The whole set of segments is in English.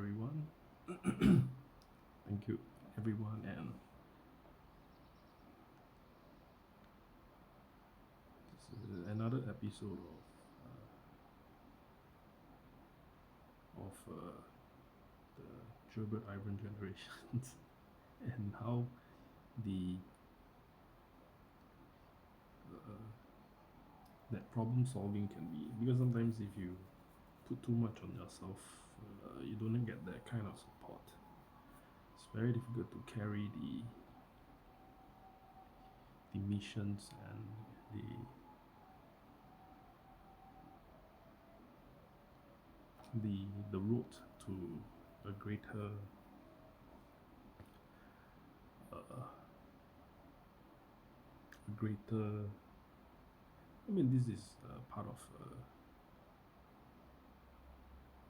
everyone. Thank you, everyone, and this is another episode of the Gilbert Ivan generations and how the that problem solving can be, because sometimes if you put too much on yourself, you don't get that kind of support. It's very difficult to carry the missions and the road to a greater. I mean, this is part of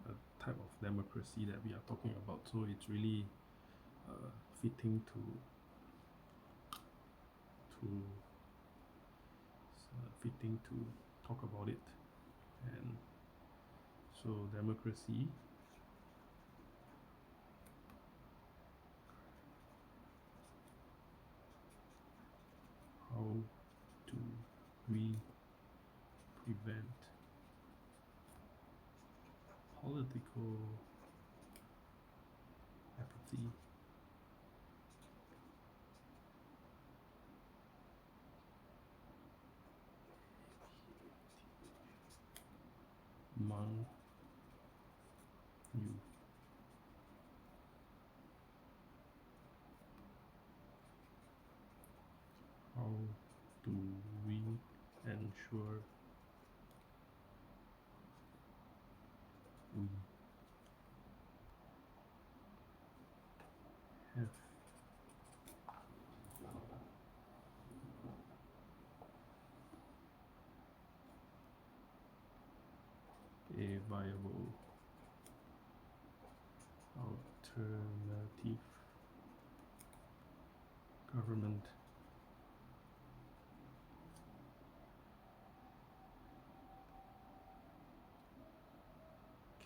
a type of democracy that we are talking about. So it's really fitting to talk about it. And so democracy, how do we prevent political apathy among you? How do we ensure we have a viable alternative government?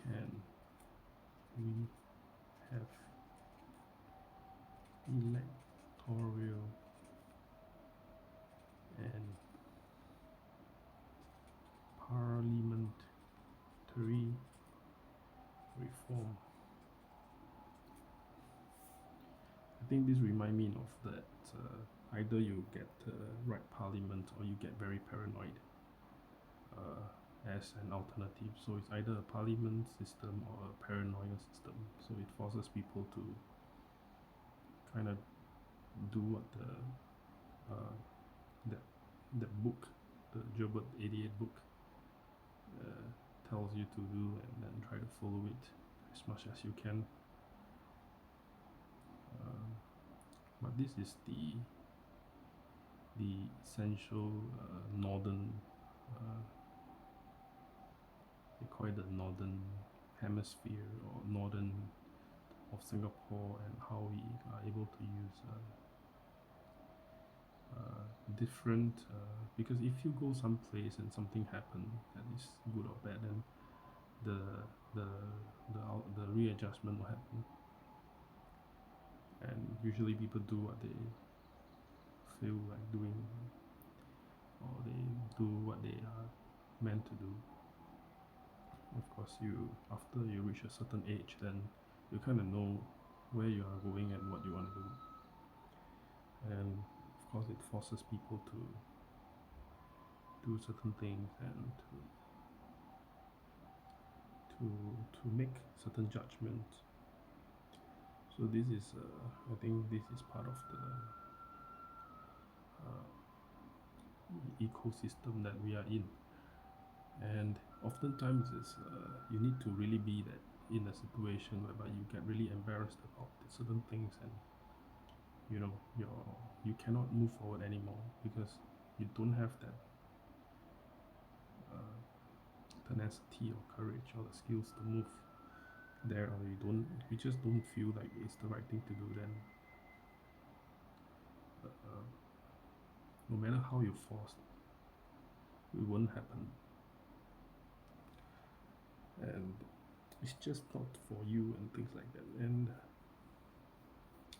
Can we have electoral and parliamentary reform? I think this reminds me of that either you get right parliament or you get very paranoid as an alternative. So it's either a parliament system or a paranoia system. So it forces people to kind of do what that book, the Gilbert 88 book, tells you to do, and then try to follow it as much as you can. But this is the essential northern, they call it the northern hemisphere or northern of Singapore, and how we are able to use different, because if you go someplace and something happen that is good or bad, then the readjustment will happen, and usually people do what they feel like doing, or they do what they are meant to do. Of course, after you reach a certain age, then you kind of know where you are going and what you want to do, and of course it forces people to do certain things and to make certain judgments. So this is I think this is part of the ecosystem that we are in, and oftentimes it's you need to really be that in a situation whereby you get really embarrassed about certain things, and you cannot move forward anymore because you don't have that tenacity or courage or the skills to move there, or you just don't feel like it's the right thing to do. Then no matter how you force, it won't happen. And it's just not for you and things like that. And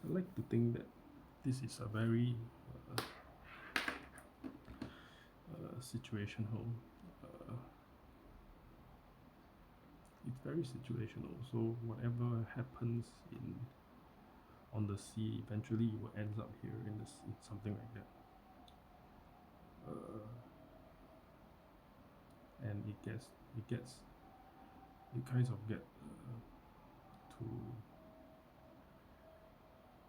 I like to think that this is a very situational. Uh, it's very situational. So whatever happens in on the sea, eventually it will ends up here in the sea, something like that. And it kinds of get to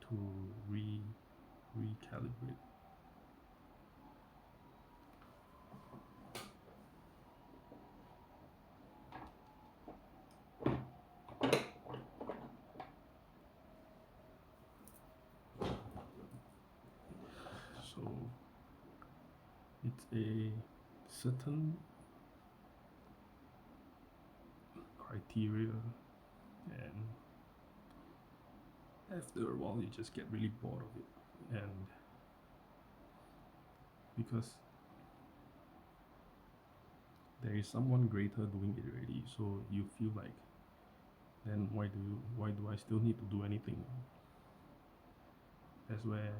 to recalibrate. So it's a certain criteria, and after a while you just get really bored of it, and because there is someone greater doing it already, so you feel like, then why do I still need to do anything? That's where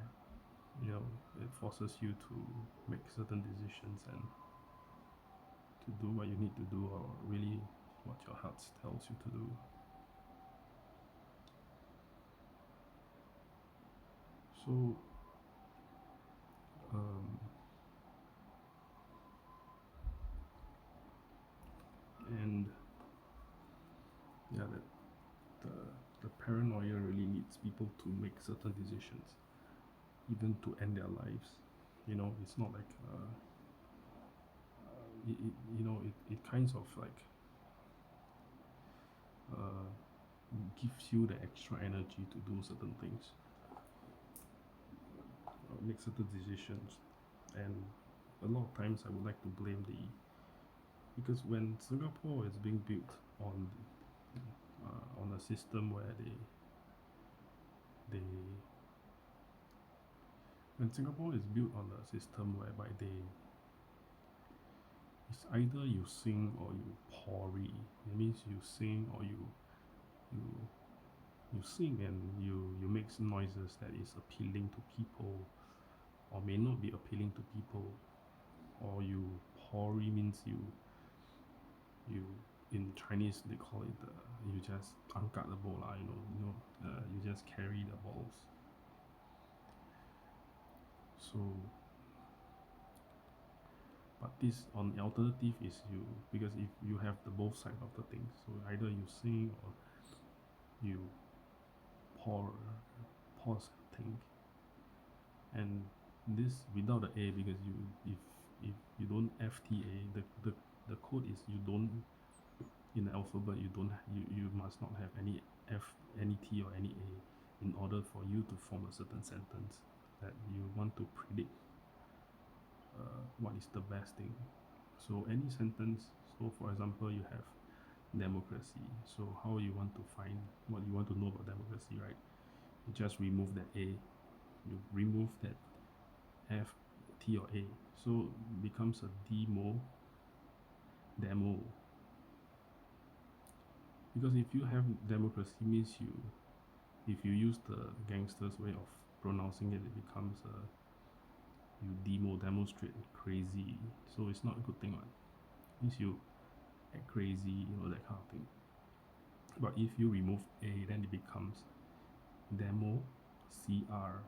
it forces you to make certain decisions and to do what you need to do, or really what your heart tells you to do. So and yeah, the paranoia really leads people to make certain decisions, even to end their lives. It's not like it kinds of like gives you the extra energy to do certain things, make certain decisions. And a lot of times I would like to blame because when Singapore is being built on a system where they when Singapore is built on a system whereby it's either you sing or you pori. It means you sing or you you sing and you make noises that is appealing to people or may not be appealing to people, or you pori means you in Chinese they call it you just angkat the bola, you just carry the balls. So but this on the alternative is you, because if you have the both side of the things, so either you sing or you pause thing, and this without the A, because if you don't FTA, the code is you don't, in the alphabet you must not have any F, any T or any A in order for you to form a certain sentence that you want to predict what is the best thing. So any sentence, so for example you have democracy, so how you want to find what you want to know about democracy, right? You just remove that A, you remove that F, T or A, so it becomes a demo. Because if you have democracy means if you use the gangsters way of pronouncing it, it becomes you demonstrate crazy, so it's not a good thing, right? Means you act crazy, that kind of thing. But if you remove A, then it becomes demo, CR,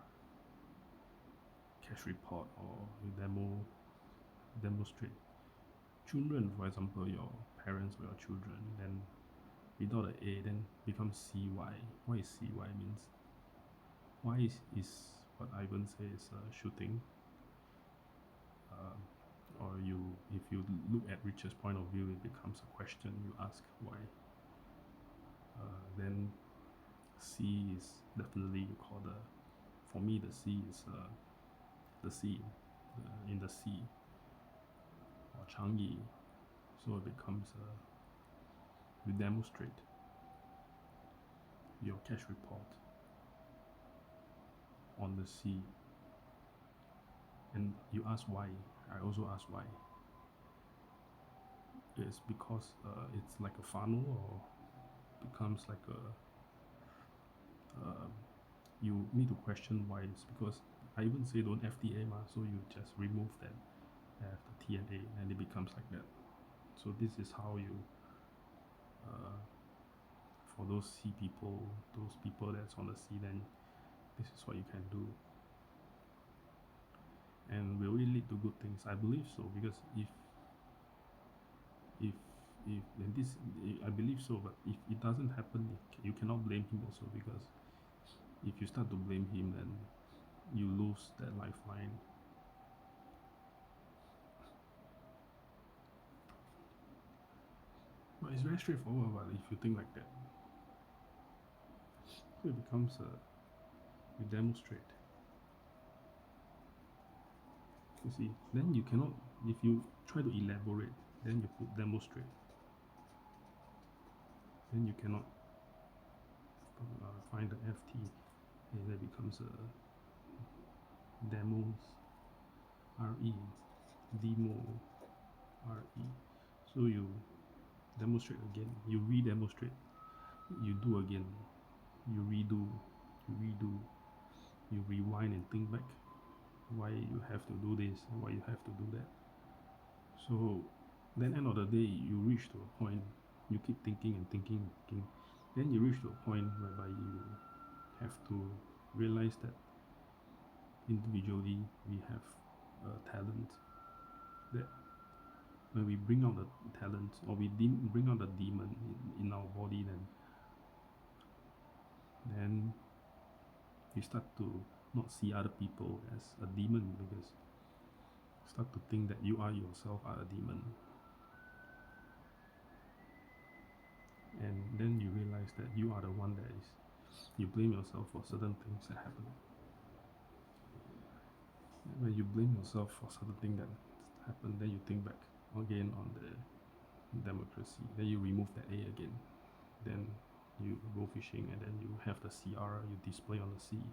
cash report, or you demonstrate. Children, for example, your parents or your children, then without an A, then becomes CY. What is CY means? Y is what Ivan says, shooting. Or if you look at Richard's point of view, it becomes a question. You ask why. Then C is definitely, you call for me the C is the sea, in the sea, or Changi. So it becomes you demonstrate your cash report on the sea, and you ask why. I also ask why. It's because it's like a funnel, or becomes like you need to question why. It's because I even say don't FTA so you just remove that F the T and A and it becomes like that. So this is how you for those C people, those people that's on the C, then this is what you can do. And will it lead to good things? I believe so, because if and this I believe so, but if it doesn't happen, you cannot blame him also, because if you start to blame him, then you lose that lifeline. But it's very straightforward. But if you think like that, so it becomes you demonstrate. You see, then you cannot. If you try to elaborate, then you put demonstrate. Then you cannot find the FT, and that becomes a demos RE, demo RE. So you demonstrate again, you re-demonstrate, you do again, you redo, you rewind and think back why you have to do this and why you have to do that. So then end of the day you reach to a point, you keep thinking and thinking, then you reach to a point whereby you have to realize that individually we have a talent, that when we bring out the talent, or we bring out the demon in our body, then you start to not see other people as a demon, because you start to think that you are yourself are a demon. And then you realize that you are the one that is, you blame yourself for certain things that happen. And when you blame yourself for certain things that happen, then you think back again on the democracy, then you remove that A again, then you go fishing, and then you have the CR you display on the sea.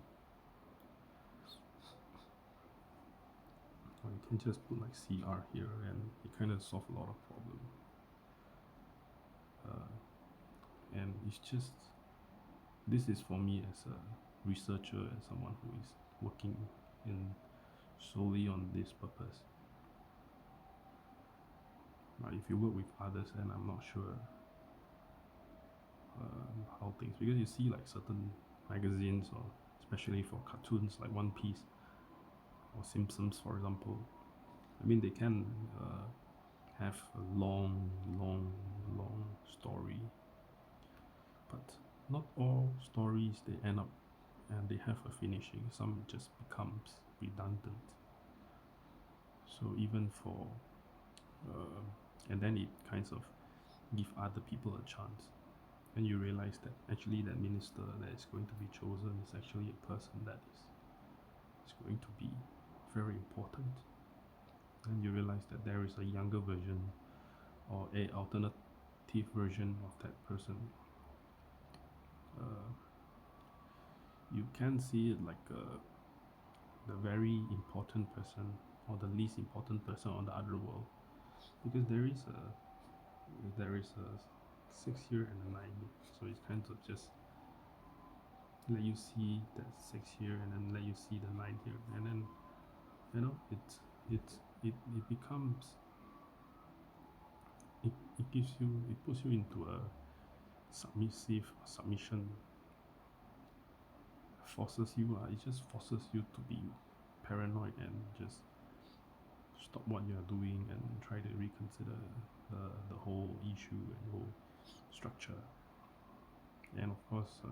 Or you can just put like CR here, and it kind of solve a lot of problem. And it's just, this is for me as a researcher and someone who is working in solely on this purpose. If you work with others, then I'm not sure how things, because you see like certain magazines, or especially for cartoons like One Piece or Simpsons, for example. I mean, they can have a long story, but not all stories they end up and they have a finishing. Some just becomes redundant. So even for and then it kinds of give other people a chance, and you realize that actually that minister that is going to be chosen is actually a person that is going to be very important. And you realize that there is a younger version or a alternative version of that person. You can see it like the very important person or the least important person on the other world, because there is a 6 year and a 9 year, so it's kind of just let you see that 6 year and then let you see the 9 year, and then it becomes it gives you, it puts you into a submission, forces you it just forces you to be paranoid and just stop what you are doing and try to reconsider the whole issue and whole structure. And of course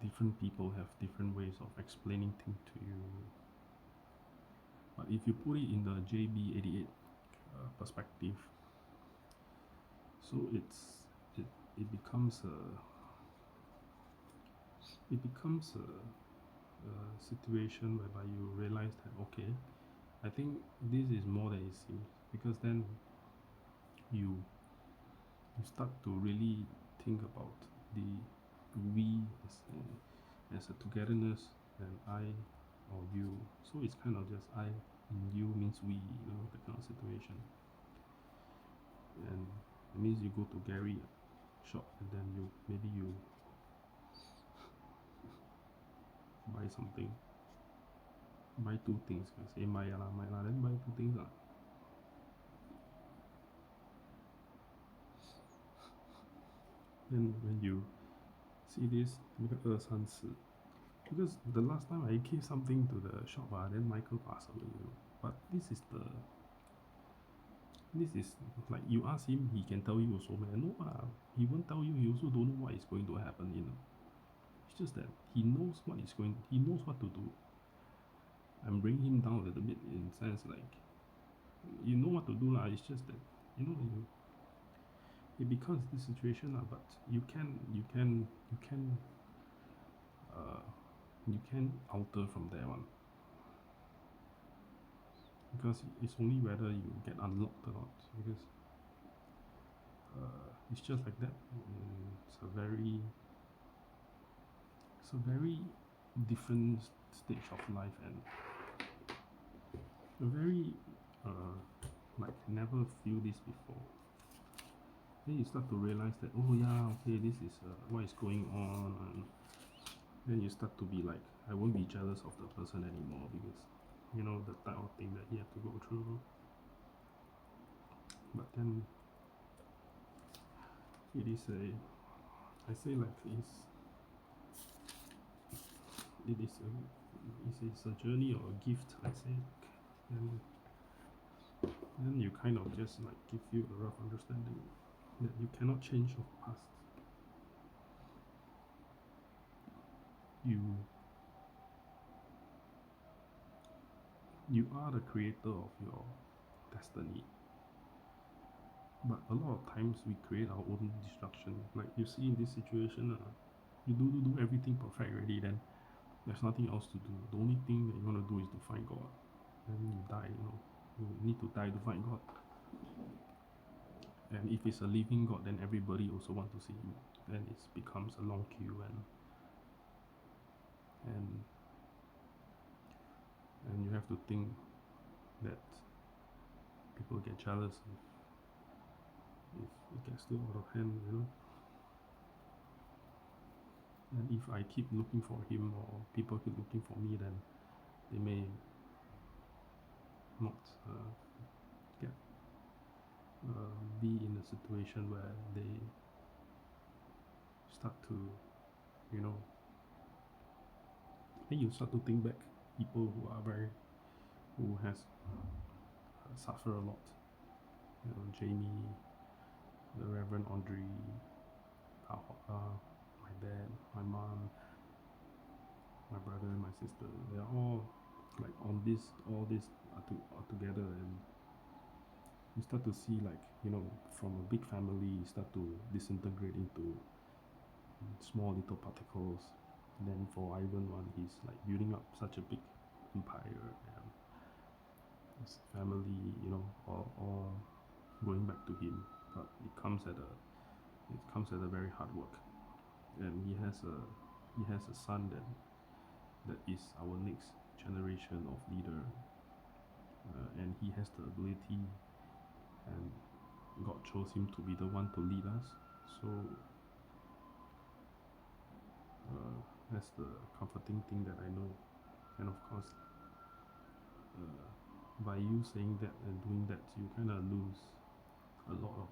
different people have different ways of explaining things to you, but if you put it in the JB88 perspective, so it becomes a situation whereby you realize that, okay, I think this is more than it seems, because then you start to really think about the we as a togetherness, and I or you. So it's kind of just I and you means we, that kind of situation. And it means you go to Gary shop, and then maybe you buy something, buy two things. I say 买啦，then buy two things lah. Then when you see this 那个2、3次 because the last time I gave something to the shop then Michael passed away, but this is like you ask him, he can tell you also, man. No he won't tell you. He also don't know what is going to happen, It's just that he knows he knows what to do. I'm bringing him down a little bit in sense like, you know what to do lah. It's just that it becomes this situation but you can alter from there on, because it's only whether you get unlocked or not, because it's just like that. It's a very different stage of life, and a very like never feel this before. Then you start to realize that, oh yeah, okay, this is what is going on, and then you start to be like, I won't be jealous of the person anymore, because the type of thing that he had to go through. But then it is I say like it's a journey or a gift, I say, and then you kind of just like give you a rough understanding that you cannot change your past. You are the creator of your destiny, but a lot of times we create our own destruction. Like you see in this situation, you do everything perfect already, then there's nothing else to do. The only thing that you want to do is to find God. Then you die, you need to die to find God. And if it's a living God, then everybody also want to see him. Then it becomes a long queue, and you have to think that people get jealous if it gets too out of hand, And if I keep looking for him, or people keep looking for me, then they may not be in a situation where they start to, then you start to think back, people who has suffer a lot, Jamie, the Reverend Audrey, my dad, my mom, my brother and my sister. They are all like all this are together, and you start to see, like, from a big family, you start to disintegrate into small little particles. And then for Ivan one, he's like building up such a big empire, and his family, all going back to him, but it comes at a very hard work. And he has a son that is our next generation of leader, and he has the ability, and God chose him to be the one to lead us. So that's the comforting thing that I know. And of course, by you saying that and doing that, you kind of lose a lot of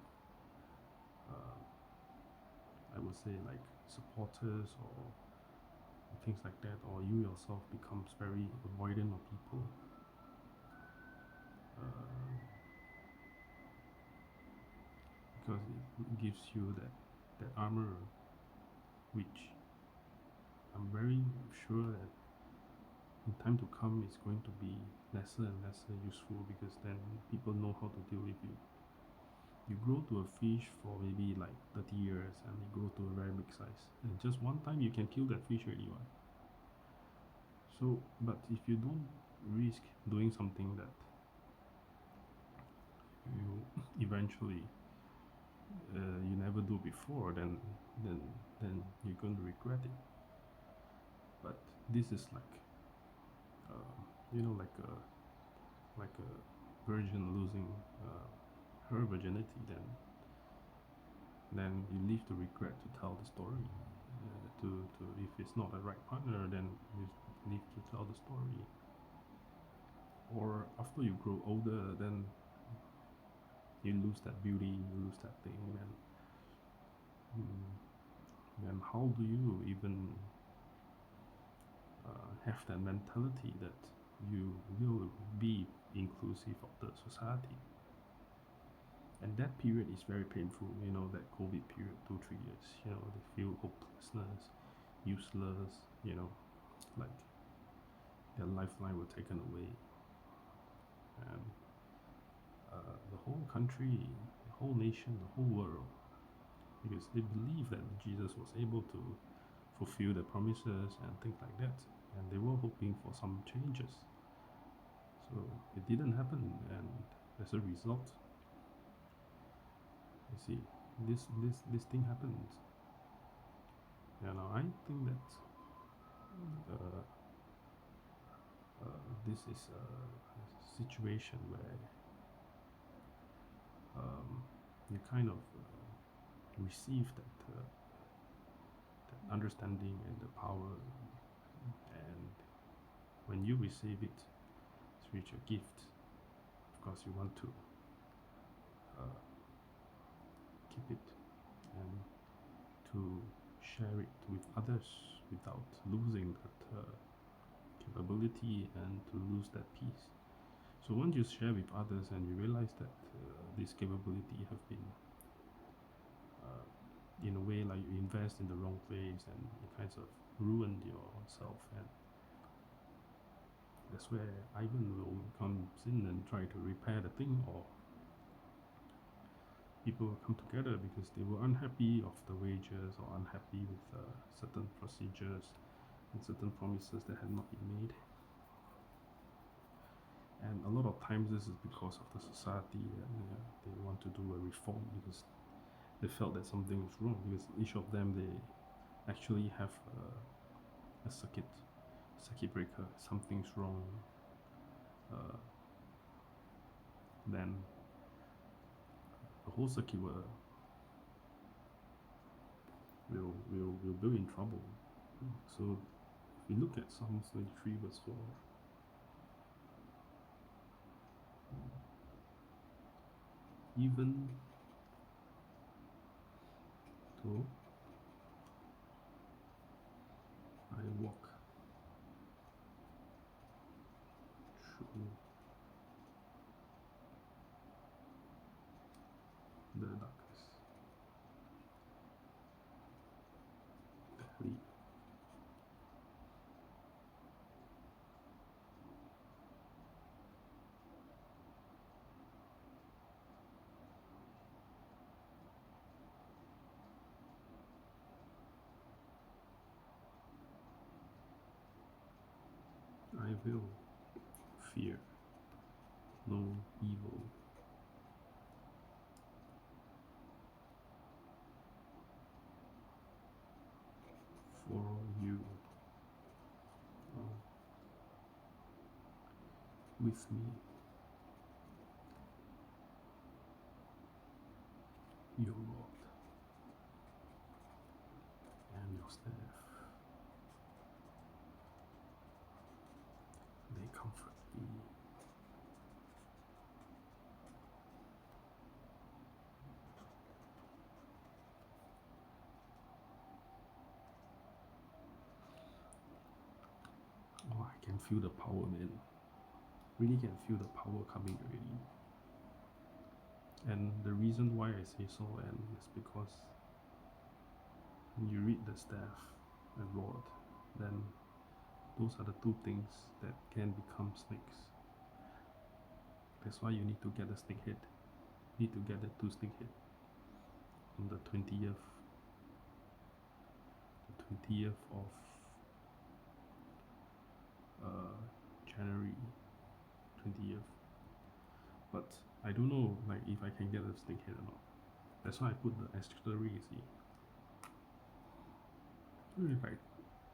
I would say, like, supporters or things like that, or you yourself becomes very avoidant of people. Because it gives you that armor, which I'm very sure that in time to come it's going to be lesser and lesser useful, because then people know how to deal with you. You grow to a fish for maybe like 30 years, and you grow to a very big size, and just one time you can kill that fish already. So, but if you don't risk doing something that you eventually you never do before, then you're going to regret it. But this is like like a virgin losing her virginity. Then then you leave the regret to tell the story. To if it's not the right partner, then you leave to tell the story. Or after you grow older, then you lose that beauty, you lose that thing, and how do you even have that mentality that you will be inclusive of the society? And that period is very painful, that COVID period, 2-3 years, they feel hopelessness, useless, like their lifeline were taken away. And the whole country, the whole nation, the whole world, because they believe that Jesus was able to fulfill the promises and things like that, and they were hoping for some changes. So it didn't happen, and as a result, you see, this thing happens. I think that this is a situation where you kind of receive that understanding and the power, and when you receive it, spiritual gift, of course you want to keep it and to share it with others without losing that capability and to lose that peace. So once you share with others and you realize that this capability have been in a way like you invest in the wrong place and you kind of ruined yourself, and that's where Ivan will comes in and try to repair the thing, or people will come together because they were unhappy of the wages or unhappy with certain procedures and certain promises that had not been made. And a lot of times this is because of the society, and they want to do a reform because they felt that something was wrong, because each of them, they actually have a circuit breaker. Something's wrong, then the whole circuit will be in trouble. So if we look at Psalms 23 verse 4, even though I walk through the darkness valley, I will fear no evil, for you are with me. Your rod and your staff, they comfort me. Oh, I can feel the power, man. Really can feel the power coming already. And the reason why I say so, and is because when you read the staff and rod, then those are the two things that can become snakes. That's why you need to get a snake head. You need to get the 2 snake head on the 20th of January 20th. But I don't know like if I can get a snake head or not. That's why I put the asterisk, you see. Like,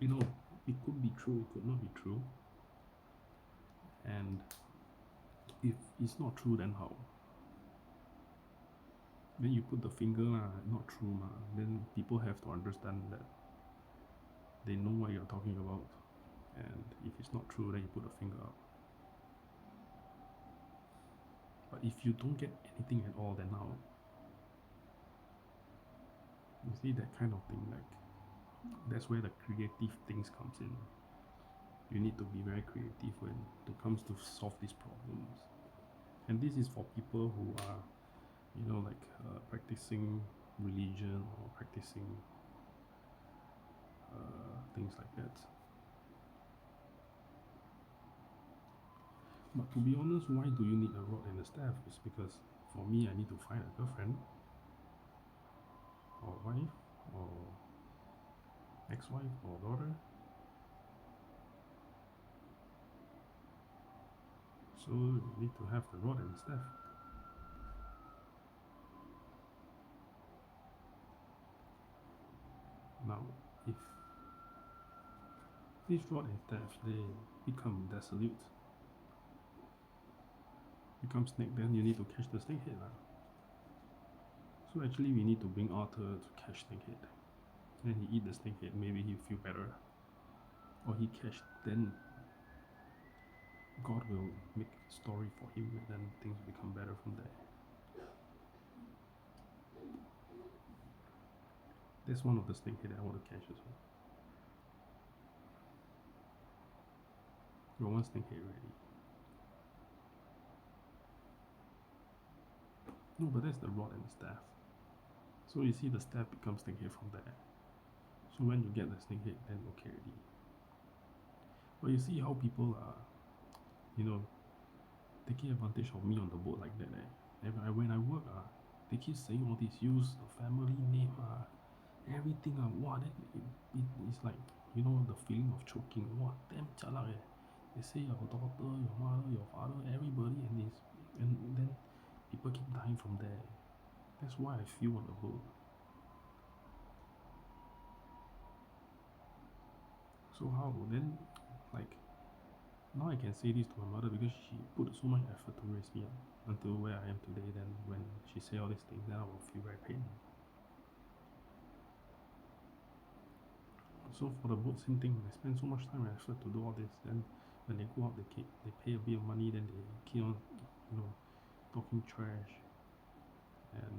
it could be true, it could not be true. And if it's not true, then how? Then you put the finger lah, not true mah. Then people have to understand that they know what you're talking about. And if it's not true, then you put the finger up. But if you don't get anything at all, then now, you see that kind of thing, like that's where the creative things comes in. You need to be very creative when it comes to solve these problems. And this is for people who are, like practicing religion or practicing things like that. But to be honest, why do you need a rod and a staff? It's because for me, I need to find a girlfriend or wife or ex-wife or daughter. So you need to have the rod and the staff. Now, if this rod and staff they become desolate, become snake, then you need to catch the snakehead lah. So actually, we need to bring Arthur to catch snakehead. Then he eat the snakehead, maybe he'll feel better. Or he catch, then God will make a story for him, and then things become better from there. That's one of the snakehead I want to catch as well. Got one snakehead already. No, but that's the rod and the staff. So you see the staff becomes snakehead from there. So when you get the snakehead, then okay already. But you see how people are, taking advantage of me on the boat like that. When I work, they keep saying all this, use the family name, everything. Wow, then it's like, the feeling of choking. Wow, damn jialat eh. They say your daughter, your mother, your father, everybody, and then people keep dying from there. That's why I feel on the boat. So how then, like, now I can say this to my mother because she put so much effort to raise me up until where I am today. Then when she say all these things, then I will feel very pain. So for the boat same thing, I spend so much time and effort to do all this. Then when they go out, they pay a bit of money. Then they keep on, talking trash, and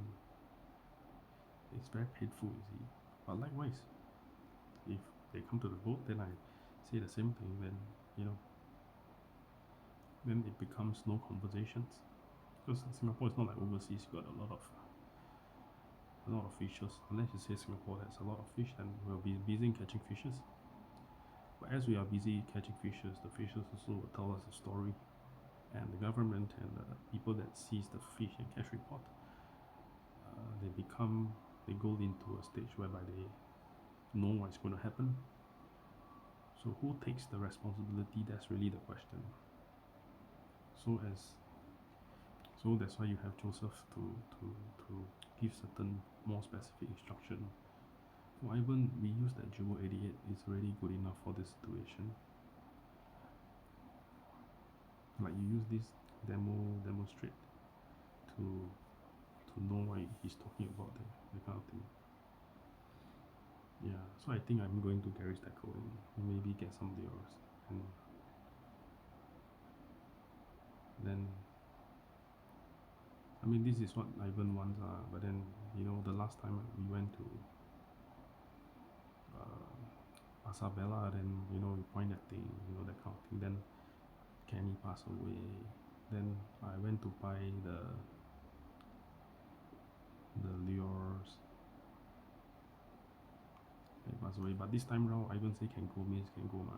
it's very painful, you see. But likewise, if they come to the boat, then I say the same thing. Then it becomes no conversations. Because Singapore is not like overseas. You got a lot of fishes. Unless you say Singapore has a lot of fish, then we'll be busy catching fishes. But as we are busy catching fishes, the fishes also will tell us a story, and the government and the people that sees the fish and catch report, they go into a stage whereby they know what's going to happen. So who takes the responsibility? That's really the question. So that's why you have Joseph to give certain more specific instruction. For Ivan, we use that Jewel 88. It's already good enough for this situation. Like you use this demonstrate to know what he's talking about there, that kind of thing. Yeah, so I think I'm going to Gary's Deco and maybe get some of yours, and then this is what Ivan wants, but then the last time we went to Pasar Bella, then we point that thing, that kind of thing. Then Kenny passed away. Then I went to buy the lures. He passed away, but this time round, Ivan say can go, means can go, ma.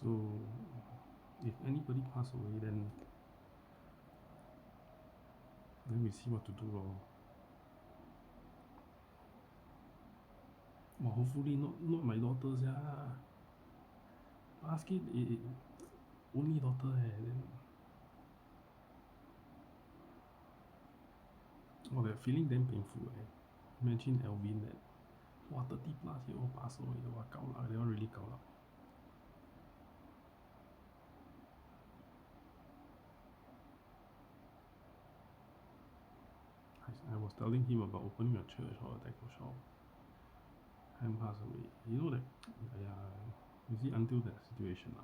So if anybody pass away, then we see what to do. Well, hopefully not my daughters, yeah. Basket only daughter, then that feeling damn painful. Imagine Alvin that 30 plus year old pass away, they all really gao. I was telling him about opening a church or a tackle shop and passed away. You know that, yeah, you see, until that situation,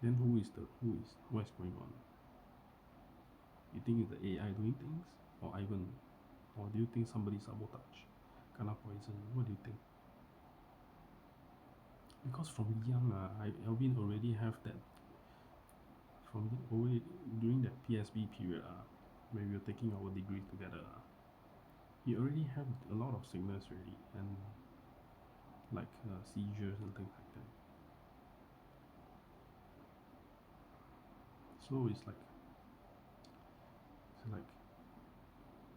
then what is going on? You think it's the AI doing things, or Ivan, or do you think somebody sabotage, kena poison? What do you think? Because from young, Alvin already have that. From already during that PSB period, when we were taking our degrees together, he already have a lot of sickness already, and like seizures and things like that. So it's like,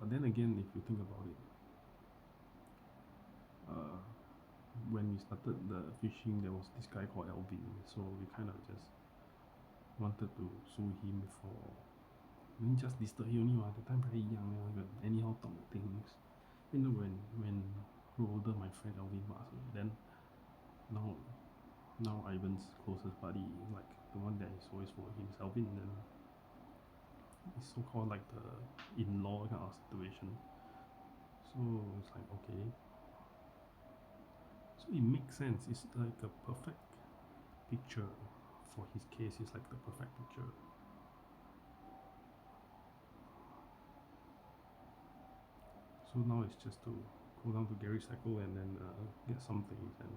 but then again, if you think about it, when we started the fishing, there was this guy called Alvin, so we kind of just wanted to sue him for. I mean, just disturb him only. At the time, very young, anyhow talk things. You know, when grew older, my friend Alvin passed away. Then now Ivan's closest buddy, like the one that is always for him, is Alvin. Then it's so called like the in-law kind of situation. So it's like okay. So it makes sense. It's like a perfect picture for his case. It's like the perfect picture. So now it's just to go down to Gary Cycle and then get some things and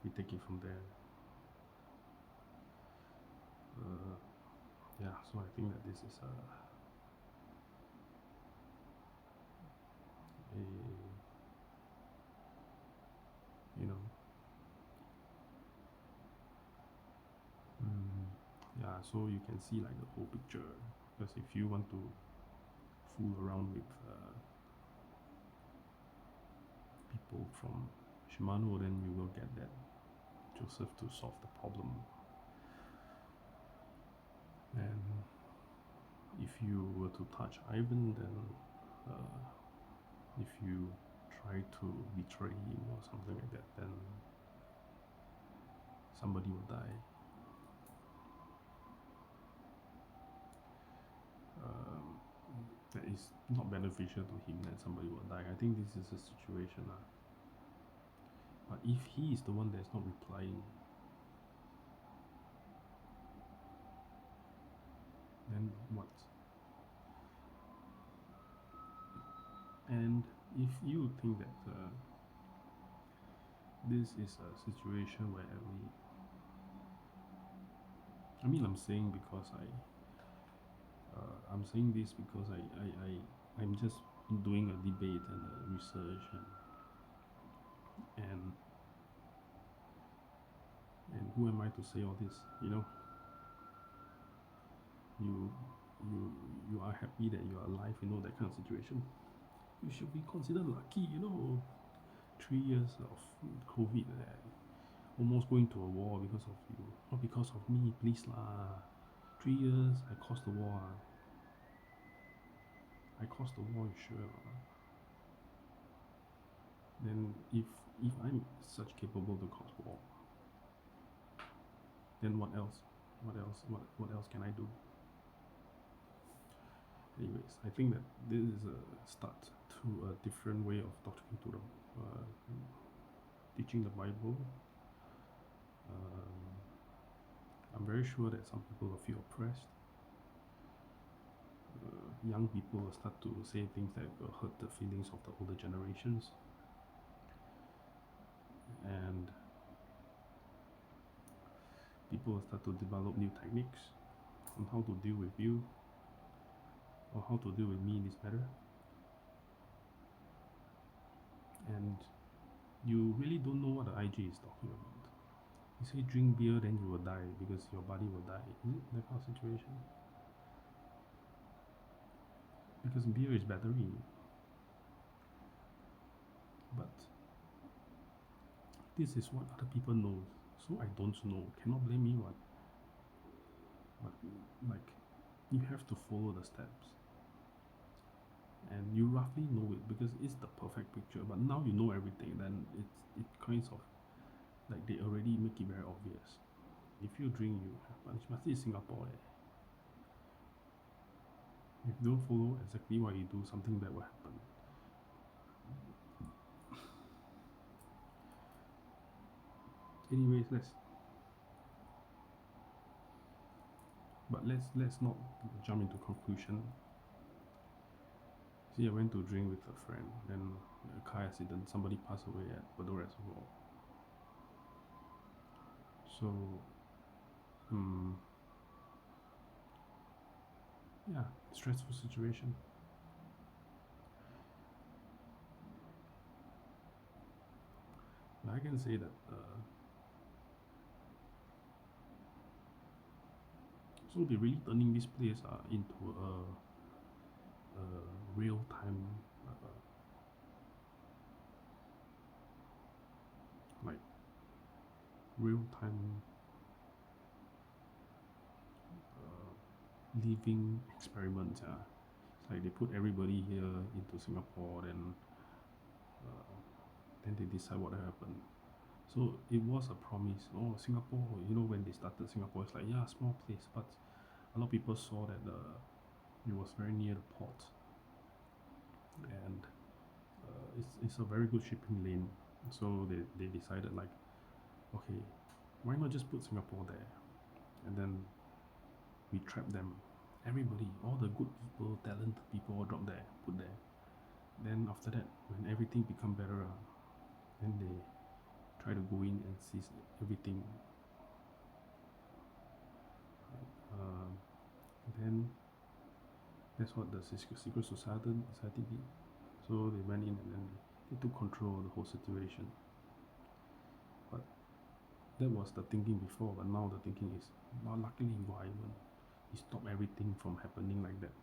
we take it from there. Yeah, so I think that this is a you know, yeah, so you can see like the whole picture. Because if you want to fool around with people from Shimano, then you will get that Joseph to solve the problem. And if you were to touch Ivan, then if you try to betray him or something like that, then somebody will die. That is not beneficial to him that somebody will die. I think this is a situation. But if he is the one that's not replying, then what? And if you think that this is a situation where I'm saying because I'm saying this because I'm just doing a debate and a research and who am I to say all this? You know, you are happy that you are alive, that kind of situation. You should be considered lucky, 3 years of COVID, almost going to a war because of you, not because of me, please lah. 3 years, I caused the war. I caused the war, you sure? Then if I'm such capable to cause war, then what else? What else can I do? Anyways, I think that this is a start to a different way of talking to the teaching the Bible. I'm very sure that some people will feel oppressed. Young people will start to say things that will hurt the feelings of the older generations. And people will start to develop new techniques on how to deal with you or how to deal with me in this matter. And you really don't know what the IG is talking about. You say drink beer, then you will die because your body will die. Is it that kind of situation? Because beer is battery. But this is what other people know, so I don't know. Cannot blame me what. But like, you have to follow the steps. And you roughly know it because it's the perfect picture. But now you know everything, then it kinds of like they already make it very obvious. If you drink, you have punishment. This is Singapore. If you don't follow exactly what you do, something bad will happen. Anyways, let's not jump into conclusion. See, I went to drink with a friend, then a car accident, somebody passed away at Bedok Reservoir. So, yeah, stressful situation. But I can say that so they're really turning this place into a real time like real time living experiments. It's like they put everybody here into Singapore, then they decide what happened. So it was a promise. Oh, Singapore, when they started Singapore, it's like, yeah, small place, but a lot of people saw that it was very near the port, and it's a very good shipping lane. So they decided, like, okay, why not just put Singapore there, and then we trap them. Everybody, all the good people, talented people, all drop there, put there. Then after that, when everything become better, then they try to go in and seize everything. Then that's what the secret society did. So they went in and then they took control of the whole situation. But that was the thinking before, but now the thinking is, well, luckily in Ivan, he stopped everything from happening like that.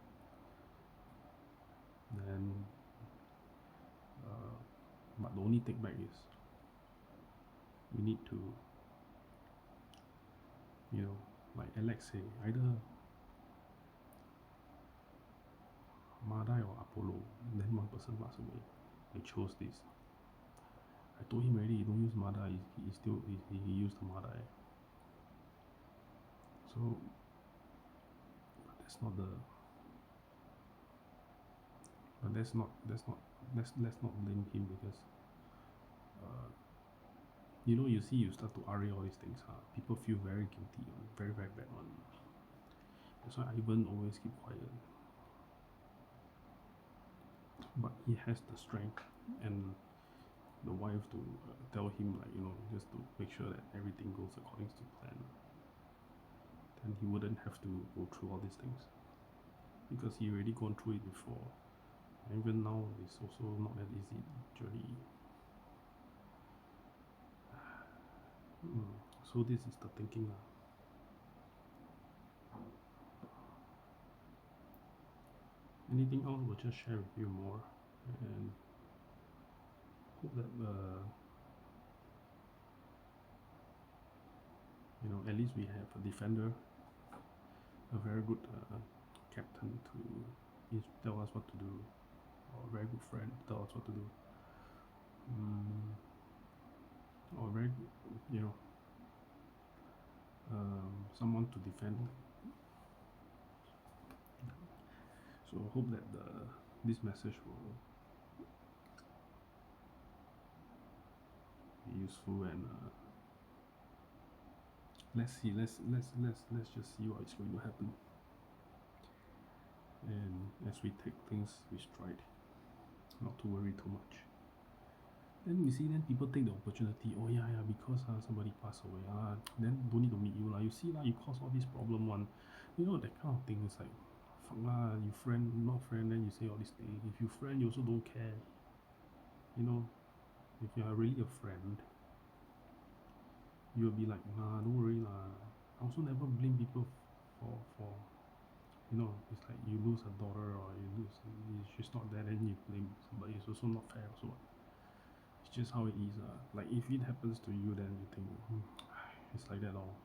Then, but the only take back is we need to, like Alex say, either Madai or Apollo, and then one person passed away. I chose this. I told him already, don't use Madai. He used the Madai. So, but that's not the. But let's not blame him because, you see, you start to argue all these things. People feel very guilty, very very bad one. That's why Ivan always keep quiet. But he has the strength and the wife to tell him, like, just to make sure that everything goes according to plan. Then he wouldn't have to go through all these things because he already gone through it before. And even now, it's also not that easy journey. So this is the thinking. Anything else, we'll just share with you more, and hope that at least we have a defender, a very good captain to tell us what to do, or a very good friend to tell us what to do, or very good, someone to defend. So hope that this message will be useful, and let's just see what is going to happen. And as we take things with stride, not to worry too much. Then you see, then people take the opportunity. Oh yeah, because somebody passed away. Then don't need to meet you lah. You see lah, you cause all this problem one. That kind of thing is like, fuck lah. You friend, not friend, then you say all these things. If you friend, you also don't care. If you are really a friend, you'll be like, nah, don't worry lah. I also never blame people for it's like you lose a daughter or she's not there, then you blame somebody. It's also not fair also. It's just how it is. Like if it happens to you, then you think, it's like that all.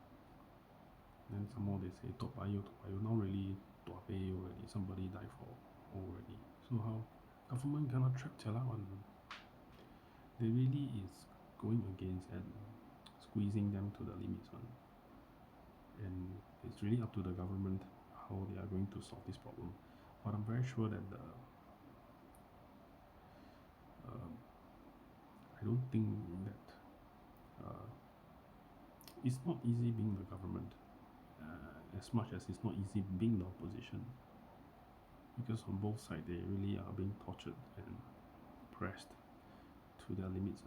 Then some more they say Toa Payoh, now really Toa Payoh already. Somebody died for already. So how? Government cannot trap Jialat one. They really is going against and squeezing them to the limits one. And it's really up to the government how they are going to solve this problem. but I'm very sure that I don't think that it's not easy being the government, as much as it's not easy being the opposition, because on both sides they really are being tortured and pressed to their limits.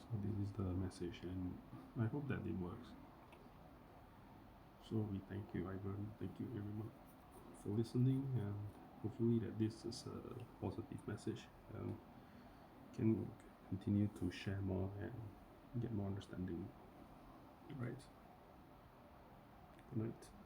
So this is the message, and I hope that it works. So we thank you, Ivan. Thank you, everyone, for listening, and hopefully that this is a positive message and can continue to share more and get more understanding. Right. Good night.